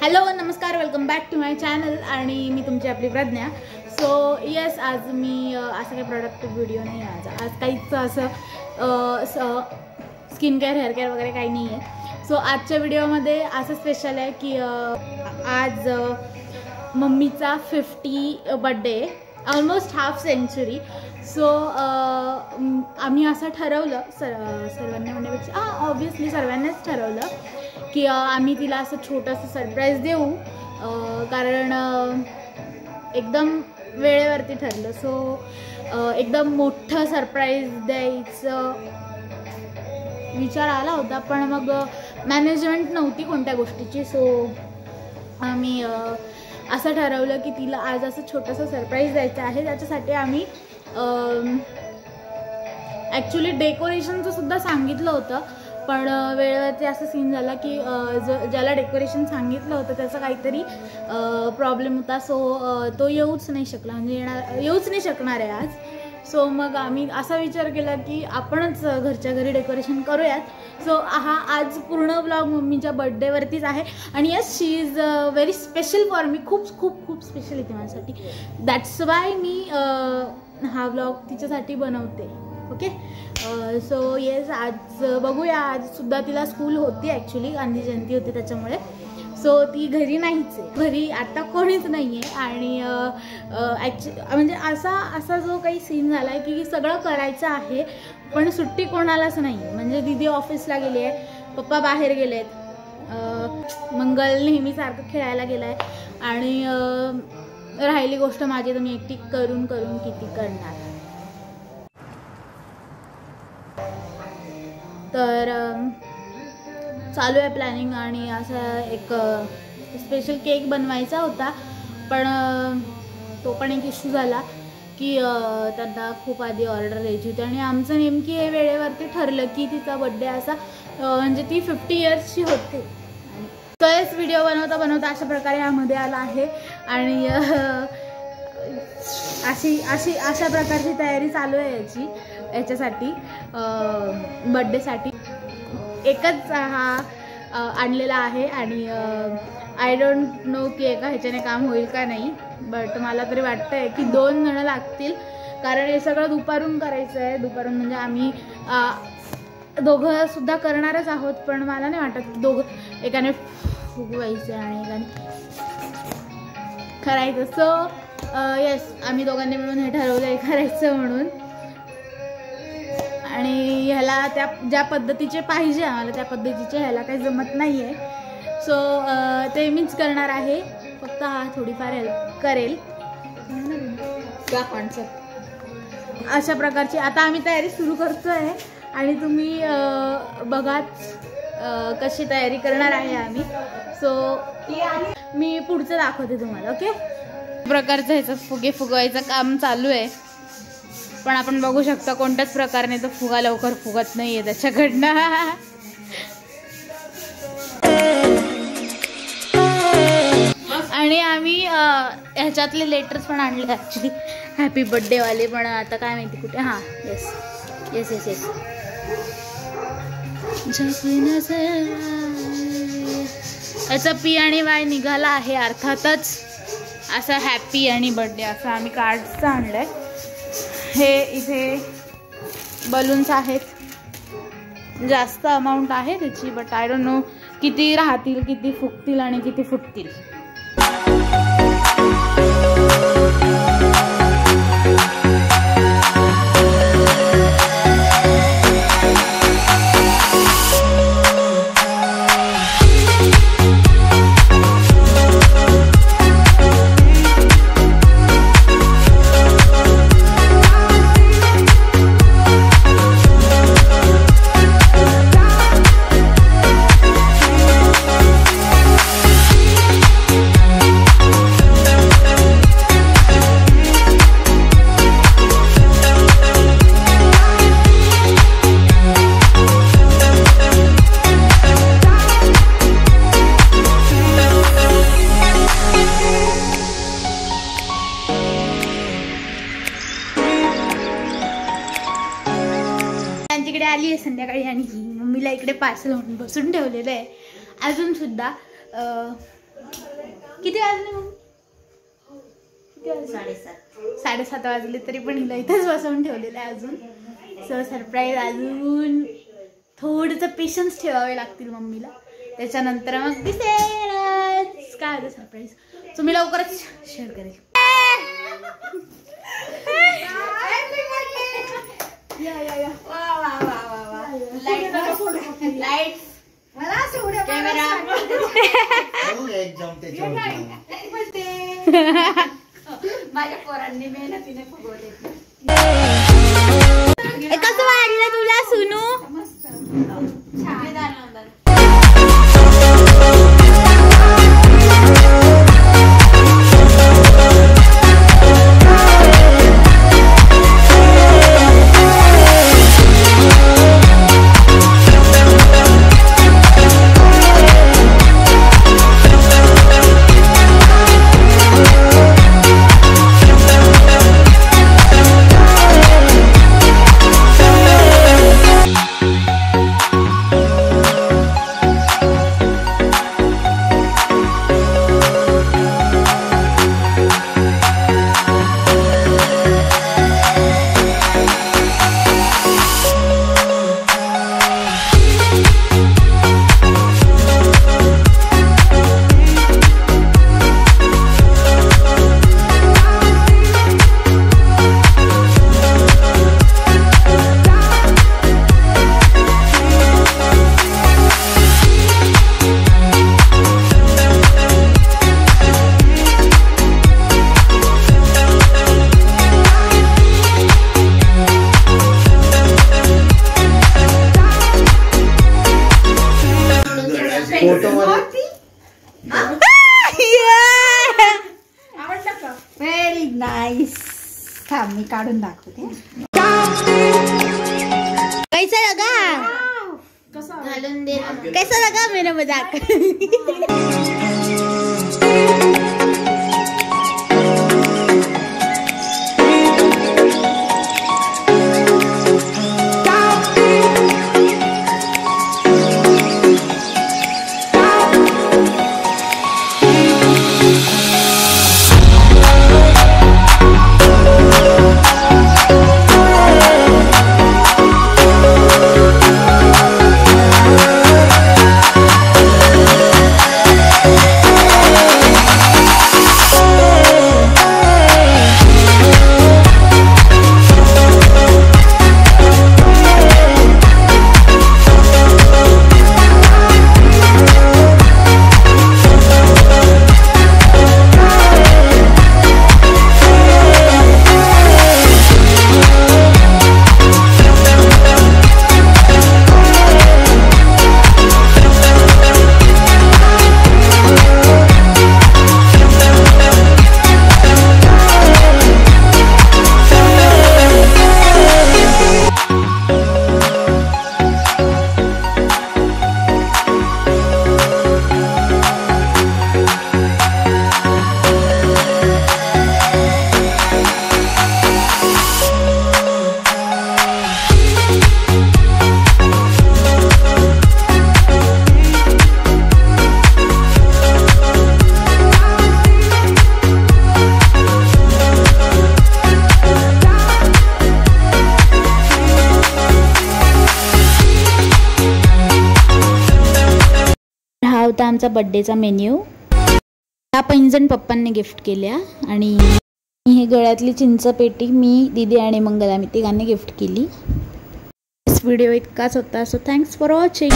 Hello नमस्कार, welcome back to my channel आणि मी तुमची आपली प्रज्ञा. सो येस, आज मी असं काही प्रोडक्टिव्ह व्हिडिओ नाही आहे. आज काहीच असं स्किन केअर हेअर केअर वगैरे काही नाही आहे. सो आजच्या व्हिडिओमध्ये असं स्पेशल आहे की आज मम्मीचा 50 birthday, almost half century. So आम्ही असं ठरवलं सर्वांनी म्हणण्यापेक्षा ऑब्वियसली सर्वांनाच ठरवलं की आम्ही तिला असं छोटंसं सरप्राईज देऊ, कारण एकदम वेळेवरती ठरलं. सो एकदम मोठं सरप्राईज द्यायचं विचार आला होता, पण मग मॅनेजमेंट नव्हती कोणत्या गोष्टीची. सो आम्ही असं ठरवलं की तिला आज असं छोटंसं सरप्राईज द्यायचं आहे. त्याच्यासाठी आम्ही ॲक्च्युली डेकोरेशनचं सुद्धा सांगितलं होतं, पण वेळेवरती असं सीन झाला की ज्याला डेकोरेशन सांगितलं होतं त्याचा काहीतरी प्रॉब्लेम होता. सो तो येऊच नाही शकला, म्हणजे येऊच नाही शकणार आहे आज. सो मग आम्ही असा विचार केला की आपणच घरच्या घरी डेकोरेशन करूयात. सो हा आज पूर्ण ब्लॉग मम्मीच्या बड्डेवरतीच आहे. आणि yes, she is very special for me. खूप खूप खूप स्पेशल आहे ती माझ्यासाठी. दॅट्स वाय मी हा ब्लॉग तिच्यासाठी बनवते. ओके. सो येस, आज बघूया. आजसुद्धा तिला स्कूल होती, ॲक्च्युली गांधी जयंती होती त्याच्यामुळे. सो ती घरी नाहीच आहे, घरी आता कोणीच नाही आहे. आणि म्हणजे असा जो काही सीन झाला आहे की सगळं करायचं आहे पण सुट्टी कोणालाच नाही आहे. म्हणजे दीदी ऑफिसला गेली आहे, पप्पा बाहेर गेले आहेत, मंगल नेहमीसारखं खेळायला गेला आहे, आणि राहिली गोष्ट माझी, तर मी एकटी करून करून किती करणार. तर चालू आहे प्लॅनिंग. आणि असं एक स्पेशल केक बनवायचा होता, पण तो पण एक इश्यू झाला की त्यांना खूप आधी ऑर्डर द्यायची होती. आणि आमचं नेमकी हे वेळेवरती ठरलं की तिचा बड्डे असा, म्हणजे ती 50 इयर्सची होते. तोच व्हिडिओ बनवता बनवता अशा प्रकारे ह्यामध्ये आला आहे. आणि अशा प्रकारची तयारी चालू आहे याच्यासाठी, बड्डेसाठी. एकच हा आणलेला आहे आणि आय डोंट नो की एका ह्याच्याने काम होईल का नाही, बट मला तरी वाटतं आहे की 2 जणं लागतील, कारण हे सगळं दुपारून करायचं आहे. दुपारून म्हणजे आम्ही दोघंसुद्धा करणारच आहोत, पण मला नाही वाटत की दोघं एकाने फुगवायचं आणि एकाने करायचं. सो येस, आम्ही दोघांनी मिळून हे ठरवलं आहे करायचं म्हणून. आणि ह्याला ज्या पद्धतीचे पाहिजे आम्हाला त्या पद्धतीचे ह्याला काही जमत नाही आहे. सो ते मीच करणार आहे, फक्त हा थोडीफार हेल्प करेल. अशा प्रकारची आता आम्ही तयारी सुरू करतो आहे आणि तुम्ही बघाच कशी तयारी करणार आहे आम्ही. सो मी पुढचं दाखवते तुम्हाला. ओके. प्रकारचं ह्याचं फुगे फुगवायचं काम चालू आहे, पण आपण बघू शकता कोणत्याच प्रकारे तो फुगा लवकर फुगत नाही आहे त्याच्याकडनं. आणि आम्ही ह्याच्यातले लेटर्स पण आणले ॲक्च्युली, हॅपी बड्डेवाले, पण आता काय माहिती कुठे. हां, येस येस येस येस. याचा पी आणि वाय निघाला आहे अर्थातच. असं हॅपी आणि बड्डे असं आम्ही कार्ड्सचं आणलं आहे. हे इथे बलून्स आहेत, जास्त अमाऊंट आहे त्याची, बट आय डोंट नो किती राहतील, किती फुगतील आणि किती फुटतील. आली आहे संध्याकाळी आणि मम्मीला इकडे पार्सल म्हणून बसून ठेवलेलं आहे. अजून सुद्धा किती वाजले मग? 7:30 वाजले तरी पण हिला इथेच बसवून ठेवलेलं आहे अजून. सो सरप्राईज अजून थोडंसं पेशन्स ठेवावे लागतील मम्मीला, त्याच्यानंतर मग दिसेलच काय होतं सरप्राईज. सो मी लवकरच शेअर करेल. लाईट माझ्या पोरांनी मेहनतीने फुगवले. कसं वाटलं तुला सुनू? Very nice. थांब मी काढून दाखवते. कैसा लगा? घालून दे. कैसा लगा मेरा मजाक? होता आमचा बर्थडेचा मेन्यू. हा पैंजण पप्पांनी गिफ्ट केल्या आणि ही गळ्यातली चिंच पेटी मी, दीदी आणि मंगला मी तिघांनी गिफ्ट केली. व्हिडिओ इतकाच होता. So thanks for watching.